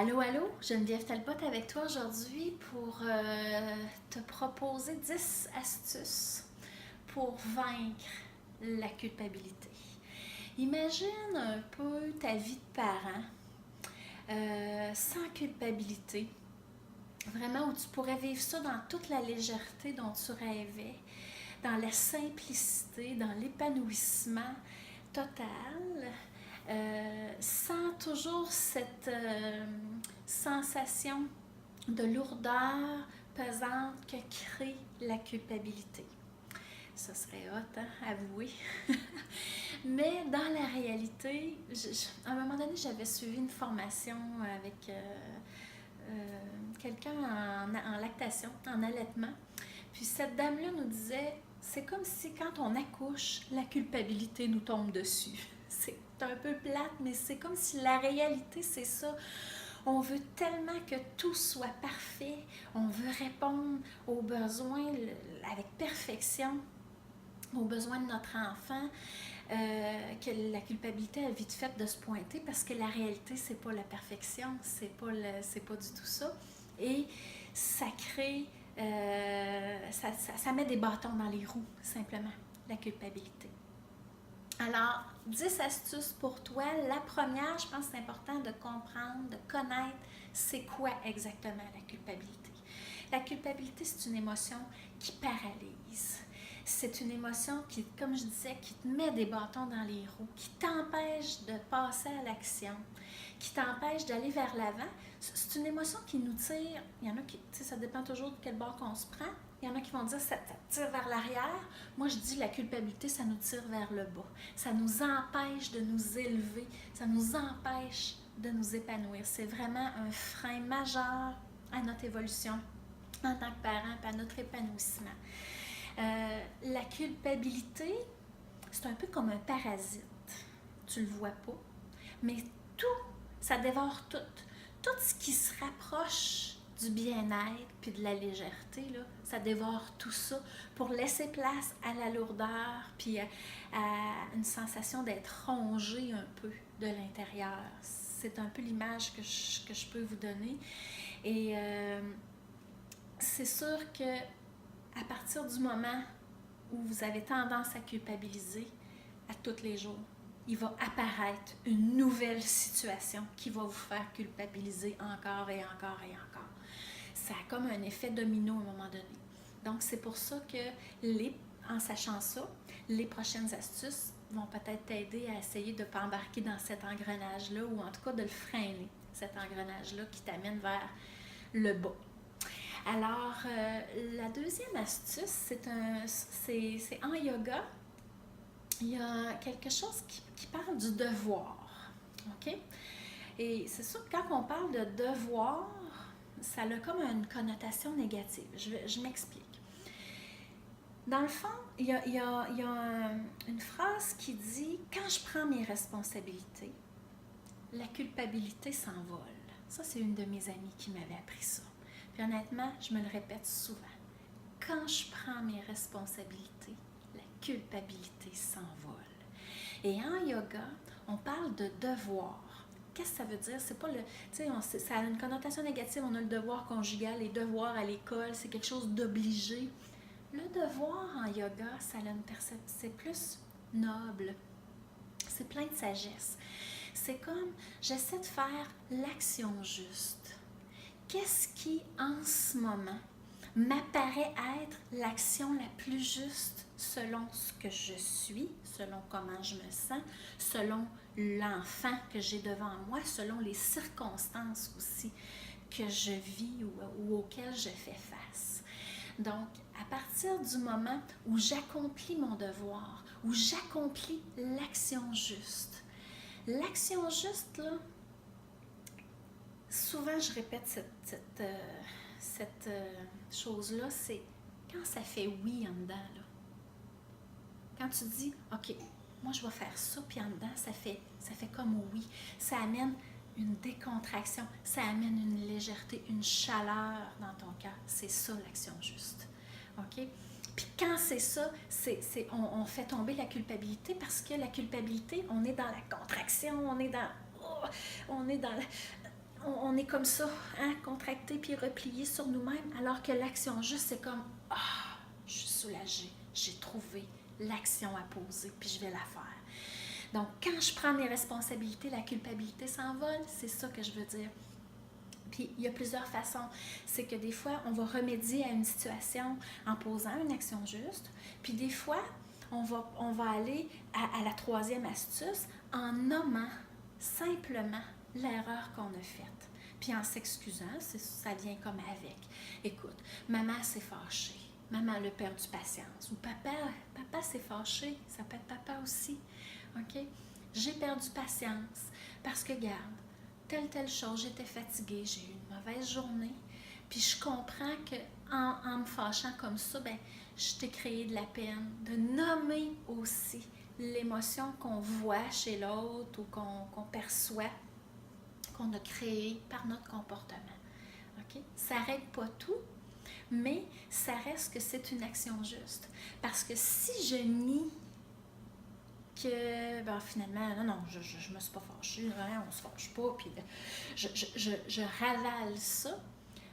Allô, allô, Geneviève Talbot avec toi aujourd'hui pour te proposer 10 astuces pour vaincre la culpabilité. Imagine un peu ta vie de parent sans culpabilité, vraiment où tu pourrais vivre ça dans toute la légèreté dont tu rêvais, dans la simplicité, dans l'épanouissement total, sans toujours cette sensation de lourdeur pesante que crée la culpabilité. Ça serait hot, hein, avouer. Mais dans la réalité, à un moment donné, j'avais suivi une formation avec quelqu'un en lactation, en allaitement. Puis cette dame-là nous disait, c'est comme si quand on accouche, la culpabilité nous tombe dessus. C'est un peu plate, mais c'est comme si la réalité, c'est ça. On veut tellement que tout soit parfait, on veut répondre aux besoins avec perfection, aux besoins de notre enfant, que la culpabilité a vite fait de se pointer parce que la réalité, c'est pas la perfection, c'est pas du tout ça. Et ça crée, ça met des bâtons dans les roues, simplement, la culpabilité. Alors, 10 astuces pour toi. La première, je pense que c'est important de comprendre, de connaître c'est quoi exactement la culpabilité. La culpabilité, c'est une émotion qui paralyse. C'est une émotion qui, comme je disais, qui te met des bâtons dans les roues, qui t'empêche de passer à l'action, qui t'empêche d'aller vers l'avant. C'est une émotion qui nous tire. Il y en a qui, ça dépend toujours de quel bord qu'on se prend. Il y en a qui vont dire ça tire vers l'arrière. Moi, je dis la culpabilité, ça nous tire vers le bas. Ça nous empêche de nous élever. Ça nous empêche de nous épanouir. C'est vraiment un frein majeur à notre évolution en tant que parent et à notre épanouissement. La culpabilité, c'est un peu comme un parasite. Tu le vois pas, mais tout, ça dévore tout. Tout ce qui se rapproche du bien-être puis de la légèreté, là, ça dévore tout ça pour laisser place à la lourdeur puis à une sensation d'être rongé un peu de l'intérieur. C'est un peu l'image que je peux vous donner. Et c'est sûr que à partir du moment où vous avez tendance à culpabiliser à tous les jours, il va apparaître une nouvelle situation qui va vous faire culpabiliser encore et encore et encore. Ça a comme un effet domino à un moment donné. Donc, c'est pour ça que, en sachant ça, les prochaines astuces vont peut-être t'aider à essayer de ne pas embarquer dans cet engrenage-là ou en tout cas de le freiner, cet engrenage-là qui t'amène vers le bas. Alors, la deuxième astuce, c'est en yoga. Il y a quelque chose qui parle du devoir. OK? Et c'est sûr que quand on parle de devoir, ça a comme une connotation négative. Je m'explique. Dans le fond, il y a une phrase qui dit « Quand je prends mes responsabilités, la culpabilité s'envole. » Ça, c'est une de mes amies qui m'avait appris ça. Puis honnêtement, je me le répète souvent. Quand je prends mes responsabilités, la culpabilité s'envole. Et en yoga, on parle de devoir. Qu'est-ce que ça veut dire? C'est pas le. Tu sais, ça a une connotation négative. On a le devoir conjugal, les devoirs à l'école, c'est quelque chose d'obligé. Le devoir en yoga, ça a une perception. C'est plus noble. C'est plein de sagesse. C'est comme j'essaie de faire l'action juste. Qu'est-ce qui, en ce moment, m'apparaît être l'action la plus juste selon ce que je suis, selon comment je me sens, selon l'enfant que j'ai devant moi, selon les circonstances aussi que je vis ou auxquelles je fais face. Donc, à partir du moment où j'accomplis mon devoir, où j'accomplis l'action juste, là, souvent je répète cette chose-là, c'est quand ça fait oui en dedans, là. Quand tu dis, OK, moi je vais faire ça, puis en dedans, ça fait comme oui. Ça amène une décontraction, ça amène une légèreté, une chaleur dans ton cœur. C'est ça l'action juste. OK? Puis quand c'est ça, on fait tomber la culpabilité parce que la culpabilité, on est dans la contraction, on est dans on est comme ça, hein, contracté puis replié sur nous-mêmes, alors que l'action juste, c'est comme « Ah, je suis soulagée, j'ai trouvé l'action à poser, puis je vais la faire. » Donc, quand je prends mes responsabilités, la culpabilité s'envole, c'est ça que je veux dire. Puis, il y a plusieurs façons. C'est que des fois, on va remédier à une situation en posant une action juste. Puis des fois, on va aller à la troisième astuce en nommant simplement l'erreur qu'on a faite. Puis en s'excusant, ça vient comme avec. Écoute, maman s'est fâchée. Maman a perdu patience. Ou papa s'est fâché. Ça peut être papa aussi. OK? J'ai perdu patience parce que, regarde, telle chose, j'étais fatiguée, j'ai eu une mauvaise journée, puis je comprends qu'en me fâchant comme ça, ben, je t'ai créé de la peine. De nommer aussi l'émotion qu'on voit chez l'autre ou qu'on perçoit, qu'on a créée par notre comportement. OK? Ça n'arrête pas tout, mais ça reste que c'est une action juste. Parce que si je nie que finalement, non, je me suis pas fâchée, hein, on se fâche pas, puis je ravale ça,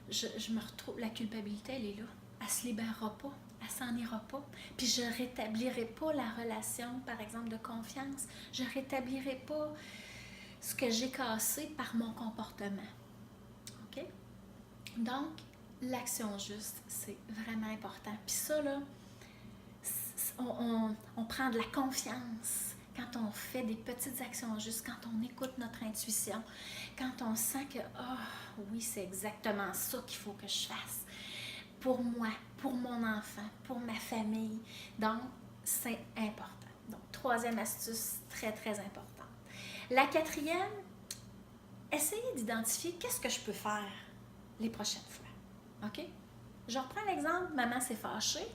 je me retrouve, la culpabilité, elle est là, elle se libérera pas, elle s'en ira pas, puis je rétablirai pas la relation, par exemple, de confiance, je rétablirai pas ce que j'ai cassé par mon comportement, OK? Donc, l'action juste, c'est vraiment important, puis ça, là, on prend de la confiance quand on fait des petites actions justes, quand on écoute notre intuition, quand on sent que oui, c'est exactement ça qu'il faut que je fasse pour moi, pour mon enfant, pour ma famille. Donc, c'est important. Donc, troisième astuce très, très importante. La quatrième, essayez d'identifier qu'est-ce que je peux faire les prochaines fois. OK? Je reprends l'exemple, maman s'est fâchée.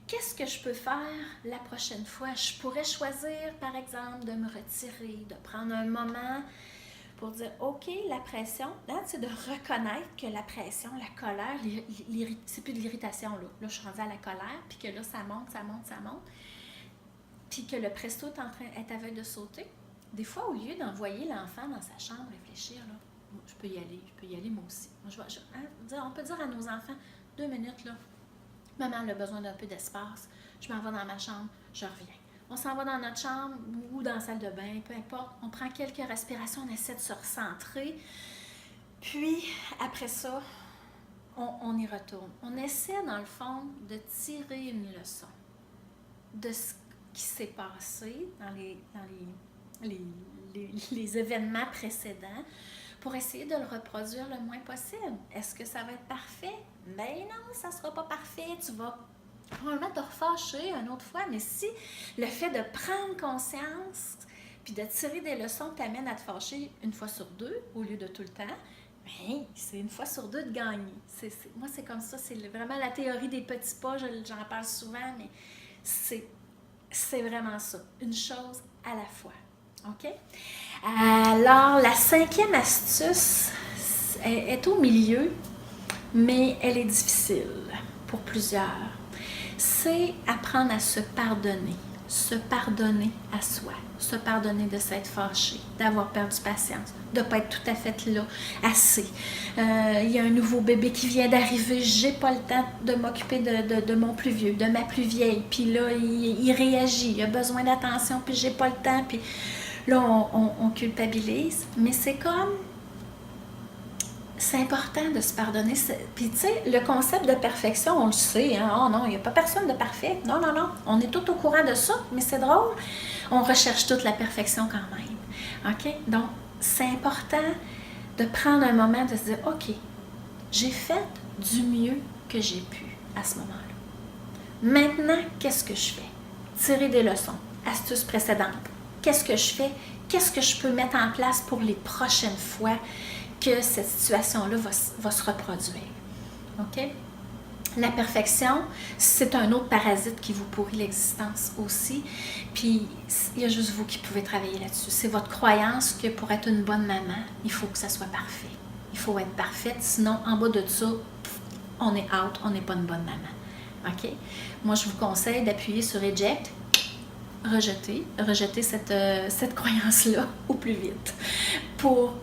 Qu'est-ce que je peux faire la prochaine fois? Je pourrais choisir, par exemple, de me retirer, de prendre un moment pour dire, OK, la pression, là, c'est de reconnaître que la pression, la colère, c'est plus de l'irritation, là. Là, je suis rendue à la colère, puis que là, ça monte, puis que le presto est aveugle de sauter. Des fois, au lieu d'envoyer l'enfant dans sa chambre réfléchir, là, je peux y aller moi aussi. On peut dire à nos enfants, 2 minutes, là, maman a besoin d'un peu d'espace, je m'en vais dans ma chambre, je reviens. On s'en va dans notre chambre ou dans la salle de bain, peu importe. On prend quelques respirations, on essaie de se recentrer. Puis, après ça, on y retourne. On essaie, dans le fond, de tirer une leçon de ce qui s'est passé dans les événements précédents pour essayer de le reproduire le moins possible. Est-ce que ça va être parfait? Ben non, ça ne sera pas parfait. Tu vas probablement te refâcher une autre fois, mais si le fait de prendre conscience puis de tirer des leçons t'amène à te fâcher une fois sur 2 au lieu de tout le temps, ben, c'est une fois sur 2 de gagner. Moi, c'est comme ça. C'est vraiment la théorie des petits pas. J'en parle souvent, mais c'est vraiment ça. Une chose à la fois. OK? Alors, la 5e astuce est au milieu, mais elle est difficile pour plusieurs. C'est apprendre à se pardonner à soi, se pardonner de s'être fâché, d'avoir perdu patience, de ne pas être tout à fait là, assez. Il y a un nouveau bébé qui vient d'arriver, j'ai pas le temps de m'occuper de mon plus vieux, de ma plus vieille, puis là, il réagit, il a besoin d'attention, puis j'ai pas le temps, puis là, on culpabilise, mais c'est important de se pardonner. Puis, tu sais, le concept de perfection, on le sait. Hein? Oh non, il n'y a pas personne de parfait. Non. On est tout au courant de ça, mais c'est drôle. On recherche toute la perfection quand même. OK? Donc, c'est important de prendre un moment de se dire, OK, j'ai fait du mieux que j'ai pu à ce moment-là. Maintenant, qu'est-ce que je fais? Tirer des leçons. Astuce précédente. Qu'est-ce que je fais? Qu'est-ce que je peux mettre en place pour les prochaines fois que cette situation-là va se reproduire. OK? La perfection, c'est un autre parasite qui vous pourrit l'existence aussi. Puis, il y a juste vous qui pouvez travailler là-dessus. C'est votre croyance que pour être une bonne maman, il faut que ça soit parfait. Il faut être parfaite, sinon, en bas de ça, on est out, on n'est pas une bonne maman. OK? Moi, je vous conseille d'appuyer sur « Eject », rejeter cette croyance-là au plus vite pour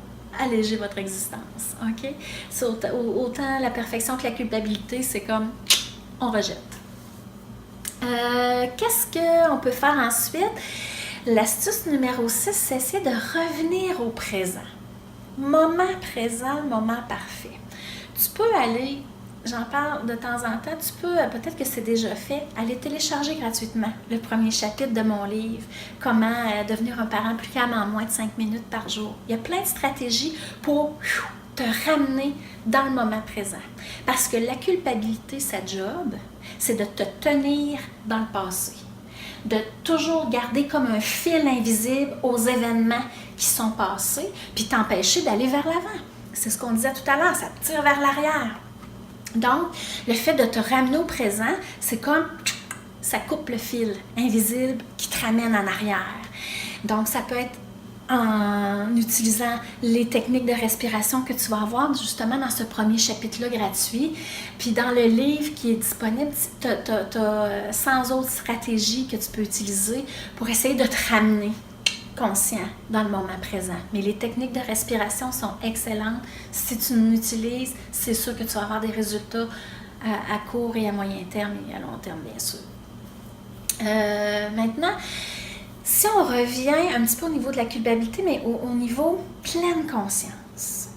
alléger votre existence. OK? C'est autant la perfection que la culpabilité, c'est comme on rejette. Qu'est-ce qu'on peut faire ensuite? L'astuce numéro 6, c'est essayer de revenir au présent. Moment présent, moment parfait. Tu peux aller, j'en parle de temps en temps, tu peux, peut-être que c'est déjà fait, aller télécharger gratuitement le premier chapitre de mon livre, Comment devenir un parent plus calme en moins de 5 minutes par jour. Il y a plein de stratégies pour te ramener dans le moment présent. Parce que la culpabilité, sa job, c'est de te tenir dans le passé. De toujours garder comme un fil invisible aux événements qui sont passés, puis t'empêcher d'aller vers l'avant. C'est ce qu'on disait tout à l'heure, ça te tire vers l'arrière. Donc, le fait de te ramener au présent, c'est comme ça coupe le fil invisible qui te ramène en arrière. Donc, ça peut être en utilisant les techniques de respiration que tu vas avoir justement dans ce premier chapitre-là gratuit. Puis dans le livre qui est disponible, tu as 100 autres stratégies que tu peux utiliser pour essayer de te ramener conscient dans le moment présent. Mais les techniques de respiration sont excellentes. Si tu l'utilises, c'est sûr que tu vas avoir des résultats à court et à moyen terme et à long terme, bien sûr. Maintenant, si on revient un petit peu au niveau de la culpabilité, mais au niveau pleine conscience,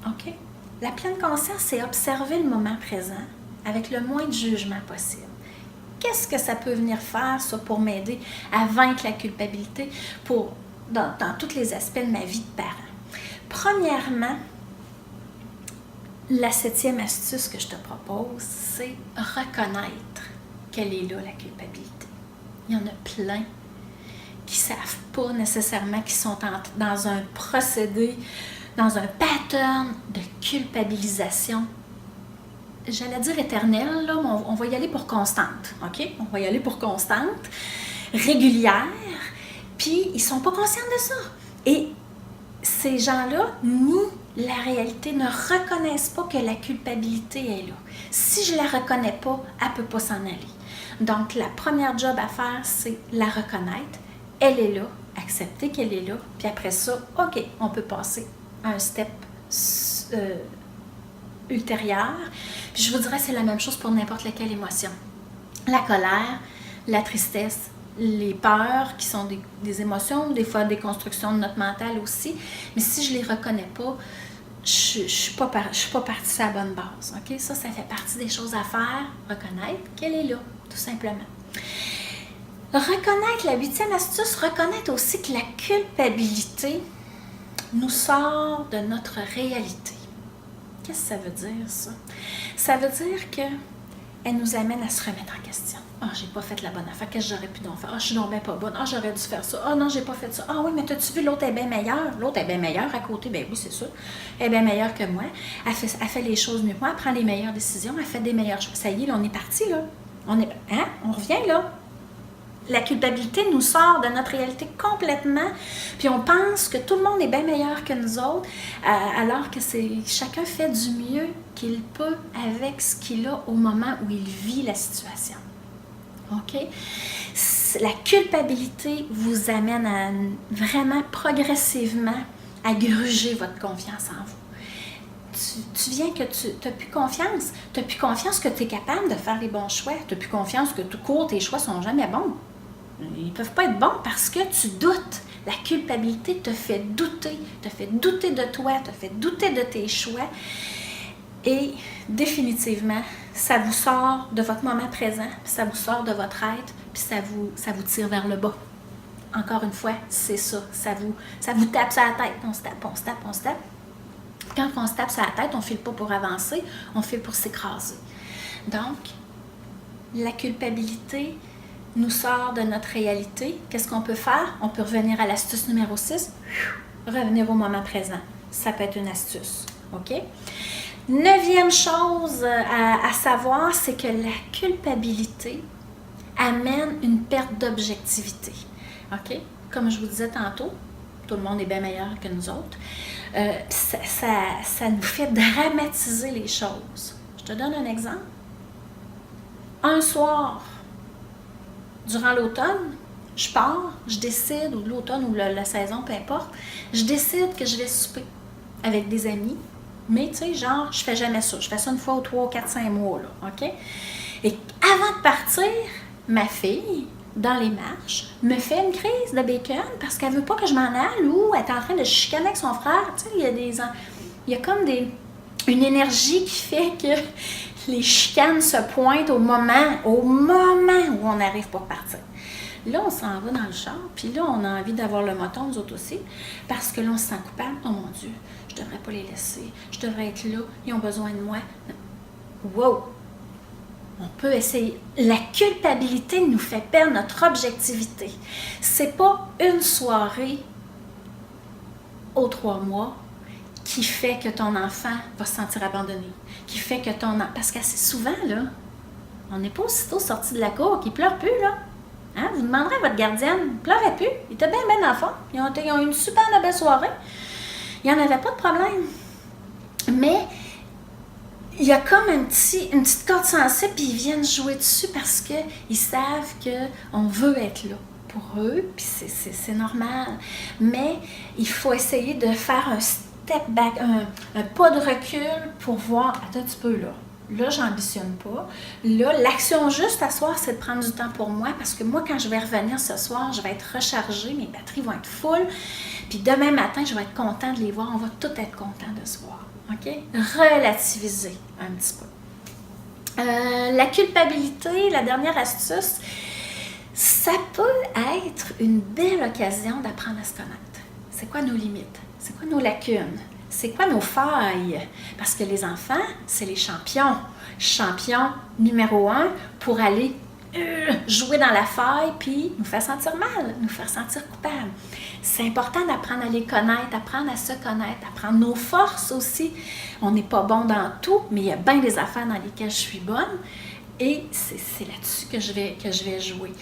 OK? La pleine conscience, c'est observer le moment présent avec le moins de jugement possible. Qu'est-ce que ça peut venir faire, ça, pour m'aider à vaincre la culpabilité dans tous les aspects de ma vie de parent? Premièrement, la 7e astuce que je te propose, c'est reconnaître qu'elle est là, la culpabilité. Il y en a plein qui ne savent pas nécessairement qu'ils sont dans un procédé, dans un pattern de culpabilisation. J'allais dire éternelle, là, mais on va y aller pour constante, OK? On va y aller pour constante, régulière, puis ils ne sont pas conscients de ça. Et ces gens-là nient la réalité, ne reconnaissent pas que la culpabilité est là. Si je ne la reconnais pas, elle ne peut pas s'en aller. Donc, la première job à faire, c'est la reconnaître. Elle est là, accepter qu'elle est là, puis après ça, OK, on peut passer à un step ultérieur. Puis je vous dirais, c'est la même chose pour n'importe laquelle émotion. La colère, la tristesse, les peurs, qui sont des émotions, des fois des constructions de notre mental aussi. Mais si je ne les reconnais pas, je ne suis pas partie sur la bonne base. OK? Ça fait partie des choses à faire, reconnaître qu'elle est là, tout simplement. Reconnaître, la 8e astuce, reconnaître aussi que la culpabilité nous sort de notre réalité. Qu'est-ce que ça veut dire, ça? Ça veut dire qu'elle nous amène à se remettre en question. « Ah, j'ai pas fait la bonne affaire. Qu'est-ce que j'aurais pu donc faire? Ah, je suis donc bien pas bonne. Ah, j'aurais dû faire ça. Ah, non, j'ai pas fait ça. Ah, oui, mais t'as-tu vu, l'autre est bien meilleure? L'autre est bien meilleure à côté. Ben oui, c'est ça. Elle est bien meilleure que moi. Elle fait les choses mieux que moi. Elle prend les meilleures décisions. Elle fait des meilleures choses. Ça y est, là, on est parti, là. On revient, là. La culpabilité nous sort de notre réalité complètement, puis on pense que tout le monde est bien meilleur que nous autres, alors que chacun fait du mieux qu'il peut avec ce qu'il a au moment où il vit la situation. OK? La culpabilité vous amène à vraiment progressivement à gruger votre confiance en vous. Tu viens que tu n'as plus confiance. Tu n'as plus confiance que tu es capable de faire les bons choix. Tu n'as plus confiance que tout court, tes choix sont jamais bons. Ils ne peuvent pas être bons parce que tu doutes. La culpabilité te fait douter de toi, te fait douter de tes choix. Et définitivement, ça vous sort de votre moment présent, puis ça vous sort de votre être, puis ça vous tire vers le bas. Encore une fois, c'est ça. Ça vous tape sur la tête. On se tape. Quand on se tape sur la tête, on ne file pas pour avancer, on file pour s'écraser. Donc, la culpabilité nous sort de notre réalité. Qu'est-ce qu'on peut faire? On peut revenir à l'astuce numéro 6, revenir au moment présent. Ça peut être une astuce. OK? 9e chose à savoir, c'est que la culpabilité amène une perte d'objectivité. OK? Comme je vous disais tantôt, tout le monde est bien meilleur que nous autres. Ça nous fait dramatiser les choses. Je te donne un exemple. Un soir, durant l'automne, je pars, je décide, ou l'automne ou la saison, peu importe, je décide que je vais souper avec des amis, mais tu sais, genre, je fais jamais ça. Je fais ça une fois ou 3, 4, 5 mois, là, OK? Et avant de partir, ma fille, dans les marches, me fait une crise de bacon parce qu'elle veut pas que je m'en aille ou elle est en train de chicaner avec son frère. Tu sais, il y a comme une énergie qui fait que les chicanes se pointent au moment où on n'arrive pas à partir. Là, on s'en va dans le char, puis là, on a envie d'avoir le moton, nous autres aussi, parce que là, on se sent coupable. Oh mon Dieu, je devrais pas les laisser, je devrais être là, ils ont besoin de moi. Wow! On peut essayer. La culpabilité nous fait perdre notre objectivité. C'est pas une soirée aux 3 mois qui fait que ton enfant va se sentir abandonné, qui fait que parce qu'assez souvent, là, on n'est pas aussitôt sorti de la cour, qu'il pleure plus, là. Hein? Vous demanderez à votre gardienne, il pleurait plus, il était bien enfant, ils ont eu une super belle soirée, il n'y en avait pas de problème. Mais il y a comme une petite corde sensible, puis ils viennent jouer dessus parce qu'ils savent qu'on veut être là pour eux, puis c'est normal. Mais il faut essayer de faire un step back, un pas de recul pour voir, attends un petit peu là. Là, j'ambitionne pas. Là, l'action juste à soir, c'est de prendre du temps pour moi parce que moi, quand je vais revenir ce soir, je vais être rechargée, mes batteries vont être full. Puis demain matin, je vais être content de les voir. On va tous être contents de se voir. OK? Relativiser un petit peu. La culpabilité, la dernière astuce, ça peut être une belle occasion d'apprendre à se connaître. C'est quoi nos limites? C'est quoi nos lacunes? C'est quoi nos failles? Parce que les enfants, c'est les champions. Champions numéro 1 pour aller jouer dans la faille puis nous faire sentir mal, nous faire sentir coupable. C'est important d'apprendre à les connaître, apprendre à se connaître, apprendre nos forces aussi. On n'est pas bon dans tout, mais il y a bien des affaires dans lesquelles je suis bonne et c'est là-dessus que je vais jouer.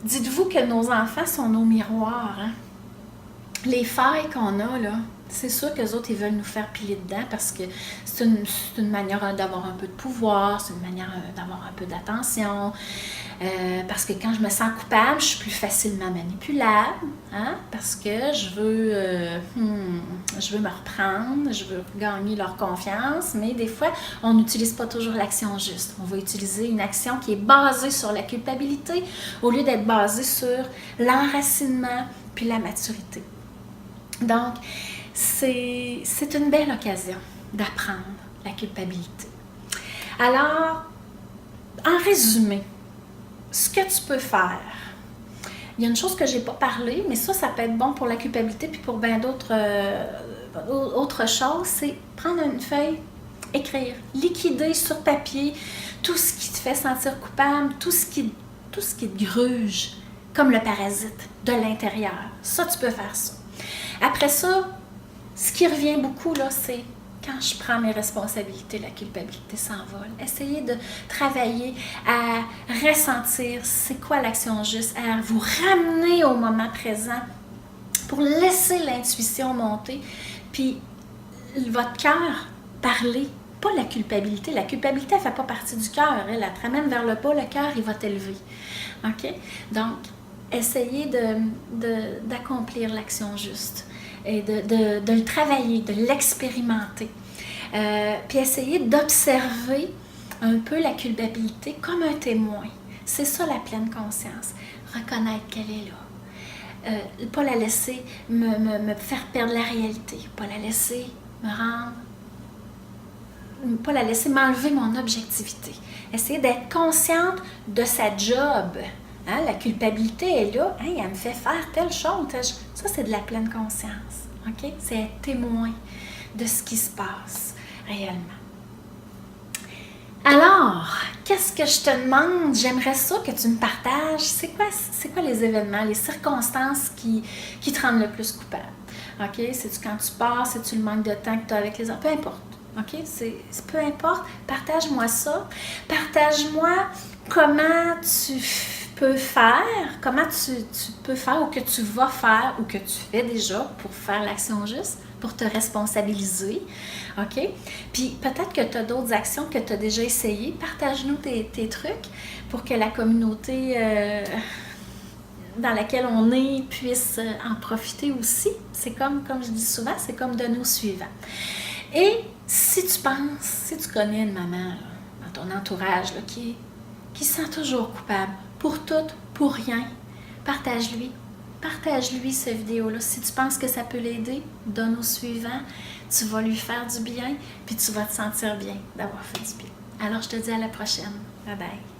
Dites-vous que nos enfants sont nos miroirs. Hein? Les failles qu'on a, là, c'est sûr qu'eux autres, ils veulent nous faire piler dedans parce que c'est une manière d'avoir un peu de pouvoir, c'est une manière d'avoir un peu d'attention. Parce que quand je me sens coupable, je suis plus facilement manipulable, hein? Parce que je veux me reprendre, je veux gagner leur confiance, mais des fois, on n'utilise pas toujours l'action juste. On va utiliser une action qui est basée sur la culpabilité au lieu d'être basée sur l'enracinement puis la maturité. Donc, c'est une belle occasion d'apprendre la culpabilité. Alors, en résumé, ce que tu peux faire, il y a une chose que je n'ai pas parlé, mais ça peut être bon pour la culpabilité puis pour bien d'autres autre choses, c'est prendre une feuille, écrire, liquider sur papier tout ce qui te fait sentir coupable, tout ce qui te gruge, comme le parasite de l'intérieur. Ça, tu peux faire ça. Après ça, ce qui revient beaucoup, là, c'est quand je prends mes responsabilités, la culpabilité s'envole. Essayez de travailler à ressentir c'est quoi l'action juste, à vous ramener au moment présent pour laisser l'intuition monter, puis votre cœur parler, pas la culpabilité. La culpabilité, elle ne fait pas partie du cœur, elle te ramène vers le bas, le cœur, il va t'élever. OK? Donc, essayez d'accomplir l'action juste et de le travailler, de l'expérimenter. Puis essayez d'observer un peu la culpabilité comme un témoin. C'est ça la pleine conscience. Reconnaître qu'elle est là. Pas la laisser me faire perdre la réalité. Pas la laisser pas la laisser m'enlever mon objectivité. Essayer d'être consciente de sa job. Hein, la culpabilité est là, hein, elle me fait faire telle chose. Ça, c'est de la pleine conscience. Okay? C'est être témoin de ce qui se passe réellement. Alors, qu'est-ce que je te demande? J'aimerais ça que tu me partages. C'est quoi les événements, les circonstances qui te rendent le plus coupable? Okay? C'est-tu quand tu pars? C'est-tu le manque de temps que tu as avec les enfants? Peu importe. Okay? Peu importe. Partage-moi ça. Partage-moi comment tu peux faire, comment tu peux faire ou que tu vas faire ou que tu fais déjà pour faire l'action juste, pour te responsabiliser. OK? Puis peut-être que tu as d'autres actions que tu as déjà essayées. Partage-nous tes trucs pour que la communauté dans laquelle on est puisse en profiter aussi. C'est comme je dis souvent, c'est comme de nos suivants. Et si tu penses, si tu connais une maman là, dans ton entourage là, qui se sent toujours coupable pour tout, pour rien, partage-lui. Partage-lui cette vidéo-là. Si tu penses que ça peut l'aider, donne au suivant. Tu vas lui faire du bien, puis tu vas te sentir bien d'avoir fait du bien. Alors, je te dis à la prochaine. Bye bye.